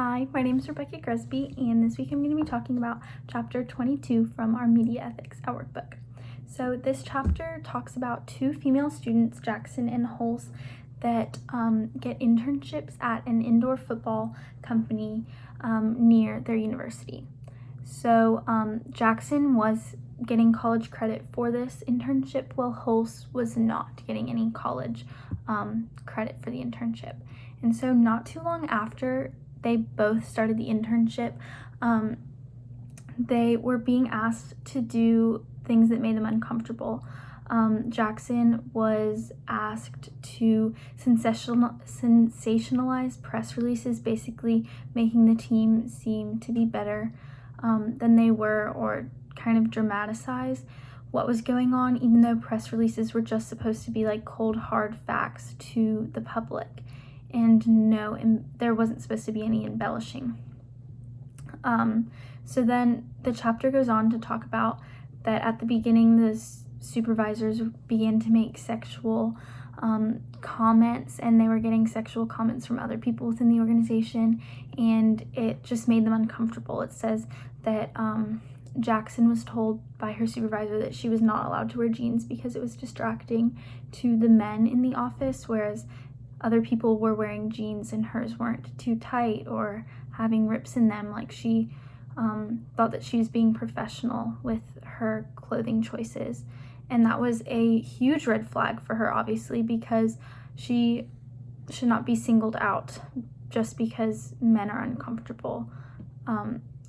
Hi, my name is Rebecca Gresby, and this week I'm going to be talking about chapter 22 from our Media Ethics workbook. So this chapter talks about two female students, Jackson and Hulse, that get internships at an indoor football company near their university. So Jackson was getting college credit for this internship, while Hulse was not getting any college credit for the internship. And so not too long after they both started the internship, they were being asked to do things that made them uncomfortable. Jackson was asked to sensationalize press releases, basically making the team seem to be better than they were, or kind of dramatize what was going on, even though press releases were just supposed to be like cold, hard facts to the public. And there wasn't supposed to be any embellishing. So then the chapter goes on to talk about that at the beginning, the supervisors began to make sexual comments, and they were getting sexual comments from other people within the organization, and it just made them uncomfortable. It says that Jackson was told by her supervisor that she was not allowed to wear jeans because it was distracting to the men in the office, whereas other people were wearing jeans and hers weren't too tight or having rips in them. Like, she thought that she was being professional with her clothing choices. And that was a huge red flag for her, obviously, because she should not be singled out just because men are uncomfortable.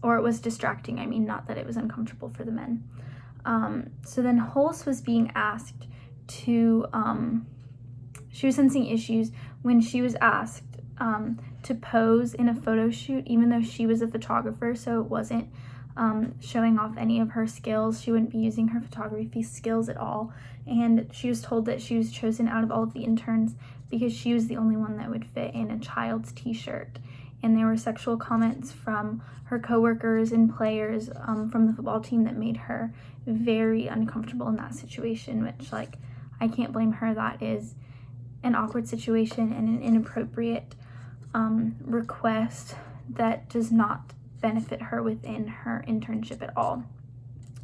Or it was distracting. I mean, not that it was uncomfortable for the men. So then Hulse was being asked to... she was sensing issues when she was asked to pose in a photo shoot, even though she was a photographer, so it wasn't showing off any of her skills. She wouldn't be using her photography skills at all. And she was told that she was chosen out of all of the interns because she was the only one that would fit in a child's t-shirt. And there were sexual comments from her coworkers and players from the football team that made her very uncomfortable in that situation, which, like, I can't blame her. That is an awkward situation and an inappropriate request that does not benefit her within her internship at all.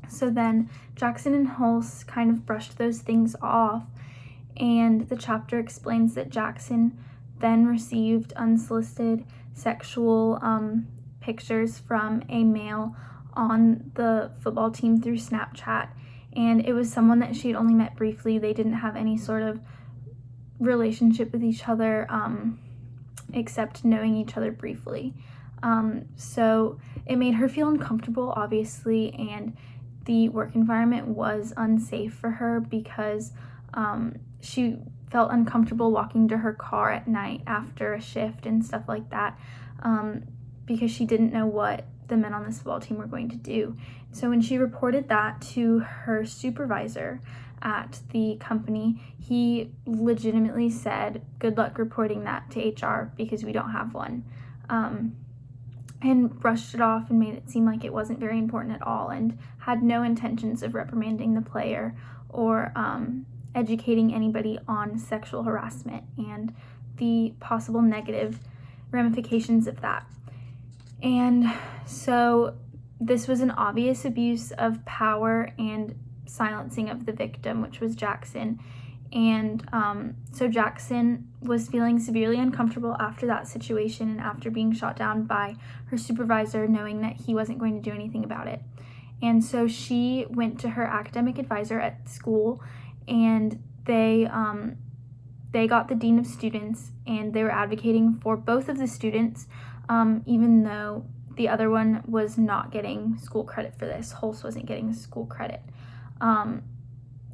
So then Jackson and Hulse kind of brushed those things off, and the chapter explains that Jackson then received unsolicited sexual pictures from a male on the football team through Snapchat, and it was someone that she had only met briefly. They didn't have any sort of relationship with each other except knowing each other briefly. So it made her feel uncomfortable, obviously, and the work environment was unsafe for her because she felt uncomfortable walking to her car at night after a shift and stuff like that, because she didn't know what the men on this football team were going to do. So when she reported that to her supervisor at the company, he legitimately said, "Good luck reporting that to HR because we don't have one," and brushed it off and made it seem like it wasn't very important at all, and had no intentions of reprimanding the player or educating anybody on sexual harassment and the possible negative ramifications of that. And so this was an obvious abuse of power and silencing of the victim, which was Jackson. And so Jackson was feeling severely uncomfortable after that situation and after being shot down by her supervisor, knowing that he wasn't going to do anything about it. And so she went to her academic advisor at school, and they got the dean of students, and they were advocating for both of the students, even though the other one was not getting school credit for this. Hulse wasn't getting school credit.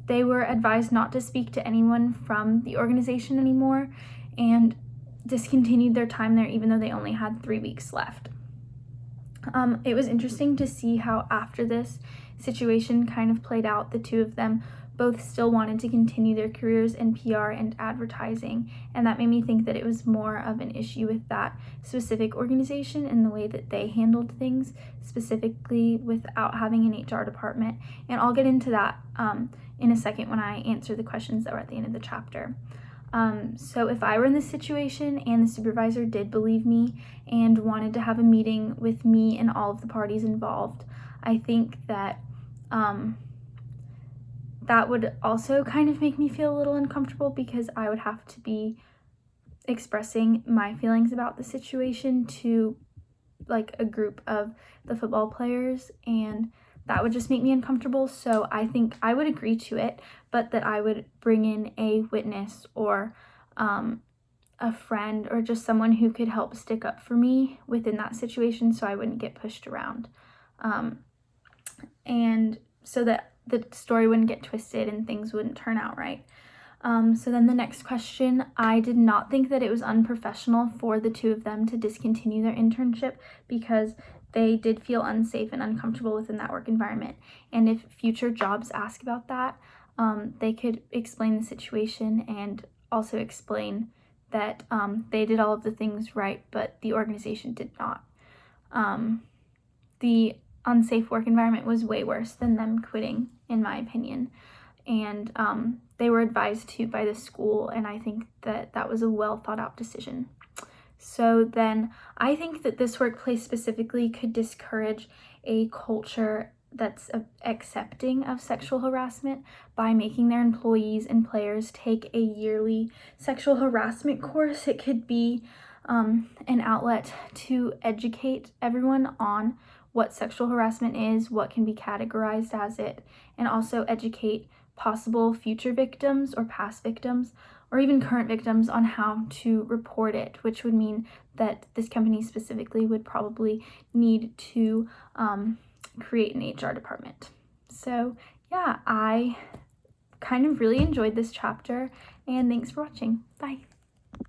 They were advised not to speak to anyone from the organization anymore and discontinued their time there, even though they only had 3 weeks left. It was interesting to see how after this situation kind of played out, the two of them both still wanted to continue their careers in PR and advertising, and that made me think that it was more of an issue with that specific organization and the way that they handled things, specifically without having an HR department. And I'll get into that in a second when I answer the questions that were at the end of the chapter. So if I were in this situation and the supervisor did believe me and wanted to have a meeting with me and all of the parties involved, I think that that would also kind of make me feel a little uncomfortable, because I would have to be expressing my feelings about the situation to like a group of the football players, and that would just make me uncomfortable. So I think I would agree to it, but that I would bring in a witness or a friend or just someone who could help stick up for me within that situation, so I wouldn't get pushed around, and so that the story wouldn't get twisted and things wouldn't turn out right. So then the next question, I did not think that it was unprofessional for the two of them to discontinue their internship, because they did feel unsafe and uncomfortable within that work environment. And if future jobs ask about that, they could explain the situation and also explain that they did all of the things right, but the organization did not. The unsafe work environment was way worse than them quitting, in my opinion. And they were advised to by the school, and I think that that was a well thought out decision. So then I think that this workplace specifically could discourage a culture that's accepting of sexual harassment by making their employees and players take a yearly sexual harassment course. It could be an outlet to educate everyone on what sexual harassment is, what can be categorized as it, and also educate possible future victims or past victims or even current victims on how to report it, which would mean that this company specifically would probably need to create an HR department. So yeah, I kind of really enjoyed this chapter, and thanks for watching. Bye.